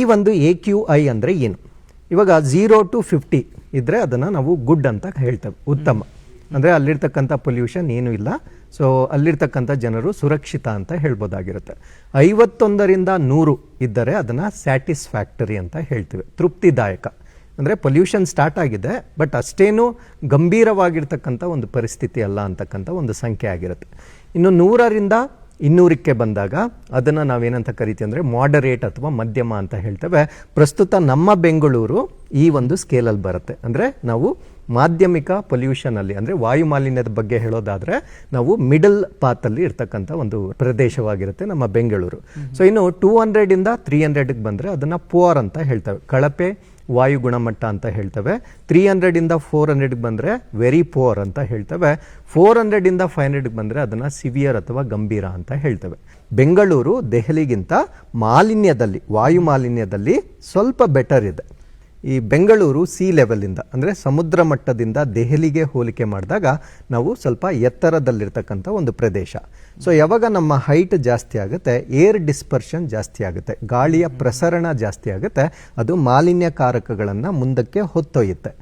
ಈ ಒಂದು AQI ಅಂದರೆ ಏನು? ಇವಾಗ 0 to 50 ಇದ್ದರೆ ಅದನ್ನು ನಾವು ಗುಡ್ ಅಂತ ಹೇಳ್ತೇವೆ, ಉತ್ತಮ. ಅಂದರೆ ಅಲ್ಲಿರ್ತಕ್ಕಂಥ ಪೊಲ್ಯೂಷನ್ ಏನೂ ಇಲ್ಲ, ಸೊ ಅಲ್ಲಿರ್ತಕ್ಕಂಥ ಜನರು ಸುರಕ್ಷಿತ ಅಂತ ಹೇಳ್ಬೋದಾಗಿರುತ್ತೆ. 51ರಿಂದ 100 ಇದ್ದರೆ ಅದನ್ನು ಸ್ಯಾಟಿಸ್ಫ್ಯಾಕ್ಟರಿ ಅಂತ ಹೇಳ್ತೀವಿ, ತೃಪ್ತಿದಾಯಕ. ಅಂದರೆ ಪೊಲ್ಯೂಷನ್ ಸ್ಟಾರ್ಟ್ ಆಗಿದೆ, ಬಟ್ ಅಷ್ಟೇನು ಗಂಭೀರವಾಗಿರ್ತಕ್ಕಂಥ ಒಂದು ಪರಿಸ್ಥಿತಿ ಅಲ್ಲ ಅಂತಕ್ಕಂಥ ಒಂದು ಸಂಖ್ಯೆ ಆಗಿರುತ್ತೆ. ಇನ್ನು 100ರಿಂದ 200ಕ್ಕೆ ಬಂದಾಗ ಅದನ್ನು ನಾವೇನಂತ ಕರಿತೀವಿ ಅಂದರೆ ಮಾಡರೇಟ್ ಅಥವಾ ಮಧ್ಯಮ ಅಂತ ಹೇಳ್ತೇವೆ. ಪ್ರಸ್ತುತ ನಮ್ಮ ಬೆಂಗಳೂರು ಈ ಒಂದು ಸ್ಕೇಲಲ್ಲಿ ಬರುತ್ತೆ. ಅಂದರೆ ನಾವು ಮಾಧ್ಯಮಿಕ ಪೊಲ್ಯೂಷನಲ್ಲಿ, ಅಂದರೆ ವಾಯು ಮಾಲಿನ್ಯದ ಬಗ್ಗೆ ಹೇಳೋದಾದರೆ ನಾವು ಮಿಡಲ್ ಪಾತಲ್ಲಿ ಇರ್ತಕ್ಕಂಥ ಒಂದು ಪ್ರದೇಶವಾಗಿರುತ್ತೆ ನಮ್ಮ ಬೆಂಗಳೂರು. ಸೊ ಇನ್ನು 200ರಿಂದ 300ಕ್ಕೆ ಬಂದರೆ ಅದನ್ನು ಪುವರ್ ಅಂತ ಹೇಳ್ತೇವೆ, ಕಳಪೆ ವಾಯು ಗುಣಮಟ್ಟ ಅಂತ ಹೇಳ್ತೇವೆ. 300ರಿಂದ 400ಗೆ ಬಂದರೆ ವೆರಿ ಪುವರ್ ಅಂತ ಹೇಳ್ತೇವೆ. 400ರಿಂದ 500ಗೆ ಬಂದರೆ ಅದನ್ನು ಸಿವಿಯರ್ ಅಥವಾ ಗಂಭೀರ ಅಂತ ಹೇಳ್ತೇವೆ. ಬೆಂಗಳೂರು ದೆಹಲಿಗಿಂತ ಮಾಲಿನ್ಯದಲ್ಲಿ, ವಾಯು ಮಾಲಿನ್ಯದಲ್ಲಿ ಸ್ವಲ್ಪ ಬೆಟರ್ ಇದೆ. ಈ ಬೆಂಗಳೂರು ಸಿ ಲೆವೆಲಿಂದ, ಅಂದರೆ ಸಮುದ್ರ ಮಟ್ಟದಿಂದ ದೆಹಲಿಗೆ ಹೋಲಿಕೆ ಮಾಡಿದಾಗ ನಾವು ಸ್ವಲ್ಪ ಎತ್ತರದಲ್ಲಿರ್ತಕ್ಕಂಥ ಒಂದು ಪ್ರದೇಶ. ಸೊ ಯಾವಾಗ ನಮ್ಮ ಹೈಟ್ ಜಾಸ್ತಿ ಆಗುತ್ತೆ, ಏರ್ ಡಿಸ್ಪರ್ಷನ್ ಜಾಸ್ತಿ ಆಗುತ್ತೆ, ಗಾಳಿಯ ಪ್ರಸರಣ ಜಾಸ್ತಿ ಆಗುತ್ತೆ, ಅದು ಮಾಲಿನ್ಯಕಾರಕಗಳನ್ನು ಮುಂದಕ್ಕೆ ಹೊತ್ತೊಯ್ಯುತ್ತೆ.